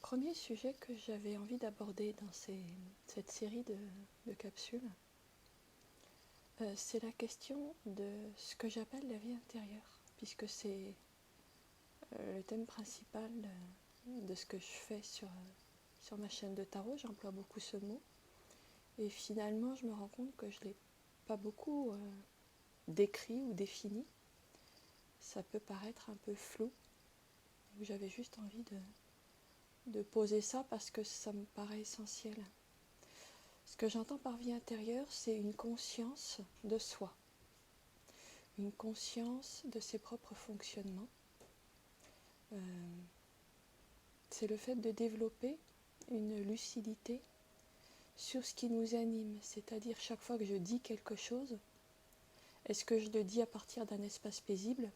Premier sujet que j'avais envie d'aborder dans cette série de capsules, c'est la question de ce que j'appelle la vie intérieure, puisque c'est le thème principal de ce que je fais sur ma chaîne de tarot. J'emploie beaucoup ce mot, et finalement je me rends compte que je ne l'ai pas beaucoup décrit ou défini. Ça peut paraître un peu flou, donc j'avais juste envie de poser ça parce que ça me paraît essentiel. Ce que j'entends par vie intérieure, c'est une conscience de soi, une conscience de ses propres fonctionnements. C'est le fait de développer une lucidité sur ce qui nous anime, c'est-à-dire chaque fois que je dis quelque chose, est-ce que je le dis à partir d'un espace paisible?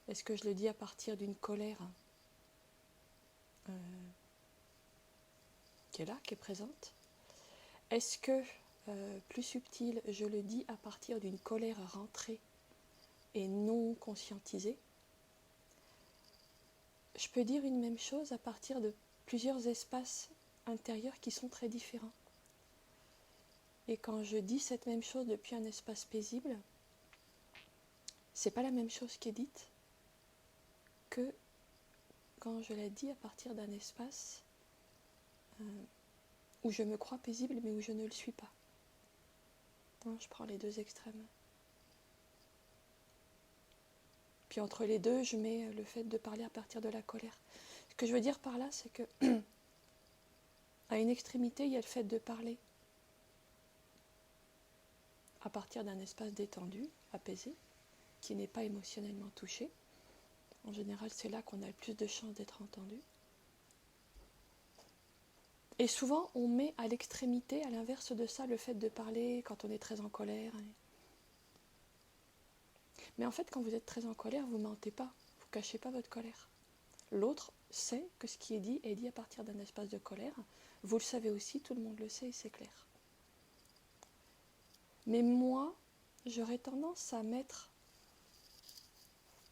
Est-ce que je le dis à partir d'une colère qui est là, qui est présente? Est-ce que, plus subtil, je le dis à partir d'une colère rentrée et non conscientisée? Je peux dire une même chose à partir de plusieurs espaces intérieurs qui sont très différents. Et quand je dis cette même chose depuis un espace paisible, c'est pas la même chose qui est dite que quand je la dis à partir d'un espace où je me crois paisible mais où je ne le suis pas. Je prends les deux extrêmes. Puis entre les deux, je mets le fait de parler à partir de la colère. Ce que je veux dire par là, c'est que à une extrémité, il y a le fait de parler à partir d'un espace détendu, apaisé, qui n'est pas émotionnellement touché. En général, c'est là qu'on a le plus de chances d'être entendu. Et souvent, on met à l'extrémité, à l'inverse de ça, le fait de parler quand on est très en colère. Mais en fait, quand vous êtes très en colère, vous ne mentez pas, vous ne cachez pas votre colère. L'autre sait que ce qui est dit à partir d'un espace de colère. Vous le savez aussi, tout le monde le sait et c'est clair. Mais moi, j'aurais tendance à mettre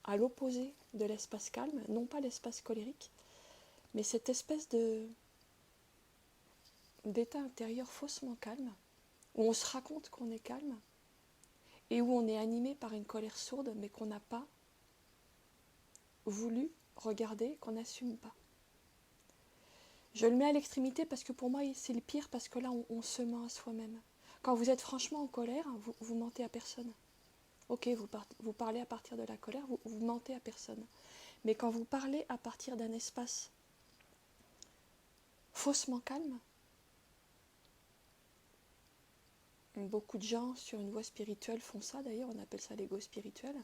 à l'opposé de l'espace calme, non pas l'espace colérique, mais cette espèce d'état intérieur faussement calme, où on se raconte qu'on est calme, et où on est animé par une colère sourde, mais qu'on n'a pas voulu regarder, qu'on n'assume pas. Je le mets à l'extrémité parce que pour moi, c'est le pire, parce que là, on se ment à soi-même. Quand vous êtes franchement en colère, vous mentez à personne. Ok, vous parlez à partir de la colère, vous mentez à personne. Mais quand vous parlez à partir d'un espace faussement calme, beaucoup de gens sur une voie spirituelle font ça, d'ailleurs, on appelle ça l'ego spirituel.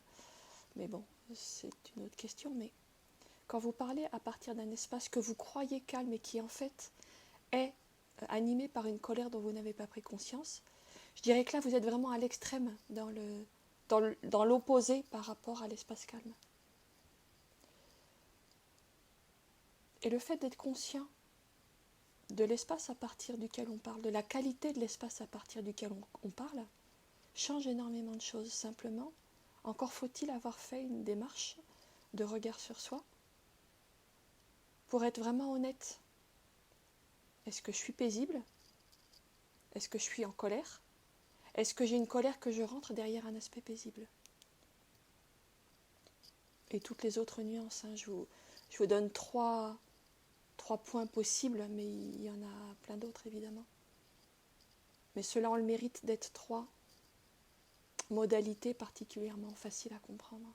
Mais bon, c'est une autre question. Mais quand vous parlez à partir d'un espace que vous croyez calme et qui en fait est animé par une colère dont vous n'avez pas pris conscience, je dirais que là, vous êtes vraiment à l'extrême dans l'opposé par rapport à l'espace calme. Et le fait d'être conscient de l'espace à partir duquel on parle, de la qualité de l'espace à partir duquel on parle, change énormément de choses. Simplement, encore faut-il avoir fait une démarche de regard sur soi pour être vraiment honnête. Est-ce que je suis paisible? Est-ce que je suis en colère? Est-ce que j'ai une colère que je rentre derrière un aspect paisible? Et toutes les autres nuances, je vous donne trois points possibles, mais il y en a plein d'autres évidemment. Mais ceux-là ont le mérite d'être trois modalités particulièrement faciles à comprendre.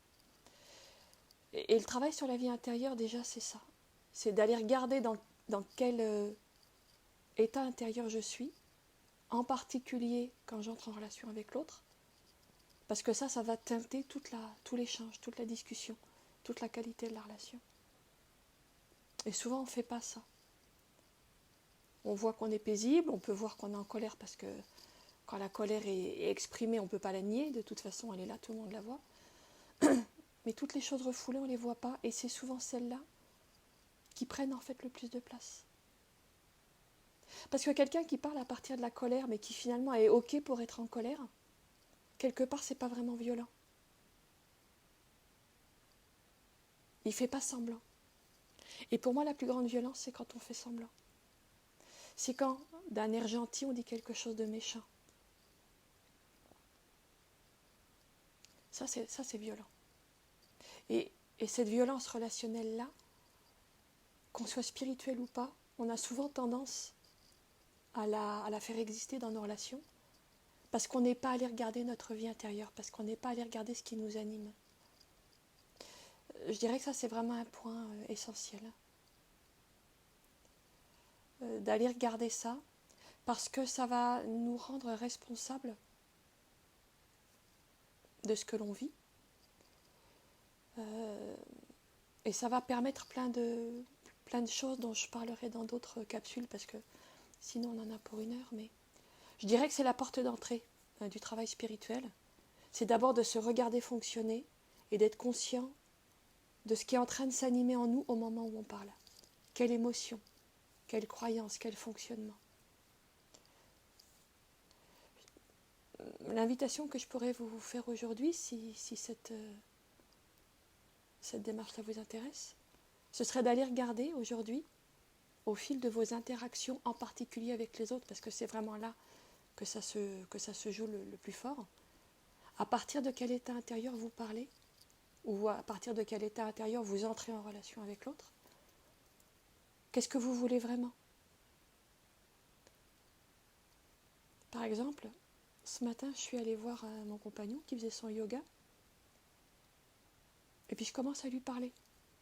Et le travail sur la vie intérieure, déjà, c'est ça. C'est d'aller regarder dans quel état intérieur je suis, en particulier quand j'entre en relation avec l'autre, parce que ça va teinter tout l'échange, toute la discussion, toute la qualité de la relation. Et souvent, on ne fait pas ça. On voit qu'on est paisible, on peut voir qu'on est en colère parce que quand la colère est exprimée, on ne peut pas la nier. De toute façon, elle est là, tout le monde la voit. Mais toutes les choses refoulées, on ne les voit pas. Et c'est souvent celles-là qui prennent en fait le plus de place. Parce que quelqu'un qui parle à partir de la colère, mais qui finalement est OK pour être en colère, quelque part, c'est pas vraiment violent. Il ne fait pas semblant. Et pour moi, la plus grande violence, c'est quand on fait semblant. C'est quand, d'un air gentil, on dit quelque chose de méchant. Ça, c'est violent. Et cette violence relationnelle-là, qu'on soit spirituel ou pas, on a souvent tendance à la faire exister dans nos relations, parce qu'on n'est pas allé regarder notre vie intérieure, parce qu'on n'est pas allé regarder ce qui nous anime. Je dirais que ça, c'est vraiment un point essentiel. D'aller regarder ça, parce que ça va nous rendre responsables de ce que l'on vit. Et ça va permettre plein de choses dont je parlerai dans d'autres capsules, parce que sinon on en a pour 1 heure. Mais je dirais que c'est la porte d'entrée du travail spirituel. C'est d'abord de se regarder fonctionner et d'être conscient de ce qui est en train de s'animer en nous au moment où on parle. Quelle émotion, quelle croyance, quel fonctionnement. L'invitation que je pourrais vous faire aujourd'hui, si cette démarche-là vous intéresse, ce serait d'aller regarder aujourd'hui, au fil de vos interactions, en particulier avec les autres, parce que c'est vraiment là que ça se joue le plus fort, à partir de quel état intérieur vous parlez, ou à partir de quel état intérieur vous entrez en relation avec l'autre. Qu'est-ce que vous voulez vraiment? Par exemple, ce matin, je suis allée voir mon compagnon qui faisait son yoga, et puis je commence à lui parler.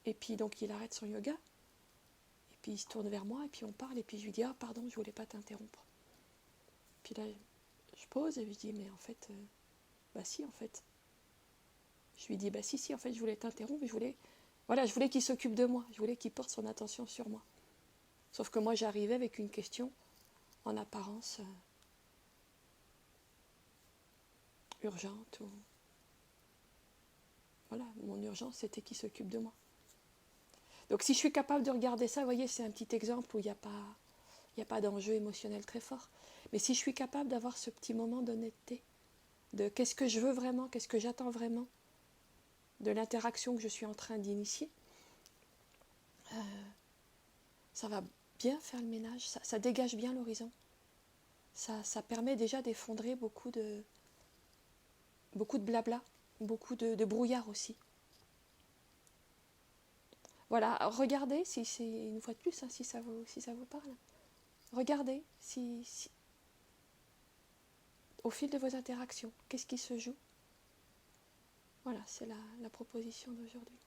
Et puis donc il arrête son yoga, et puis il se tourne vers moi, et puis on parle, et puis je lui dis « Ah pardon, je voulais pas t'interrompre ». Puis là, je pose, et je dis « Mais en fait, bah si en fait ». Je lui dis « Bah si, en fait, je voulais t'interrompre, mais je voulais qu'il s'occupe de moi, je voulais qu'il porte son attention sur moi. » Sauf que moi, j'arrivais avec une question, en apparence, urgente, ou... Voilà, mon urgence, c'était qu'il s'occupe de moi. Donc si je suis capable de regarder ça, vous voyez, c'est un petit exemple où il n'y a pas d'enjeu émotionnel très fort. Mais si je suis capable d'avoir ce petit moment d'honnêteté, de qu'est-ce que je veux vraiment, qu'est-ce que j'attends vraiment, de l'interaction que je suis en train d'initier, ça va bien faire le ménage, ça dégage bien l'horizon. Ça permet déjà d'effondrer beaucoup de blabla, beaucoup de brouillard aussi. Voilà, regardez, si c'est une fois de plus, hein, si ça vous parle. Regardez si au fil de vos interactions, qu'est-ce qui se joue. Voilà, c'est la proposition d'aujourd'hui.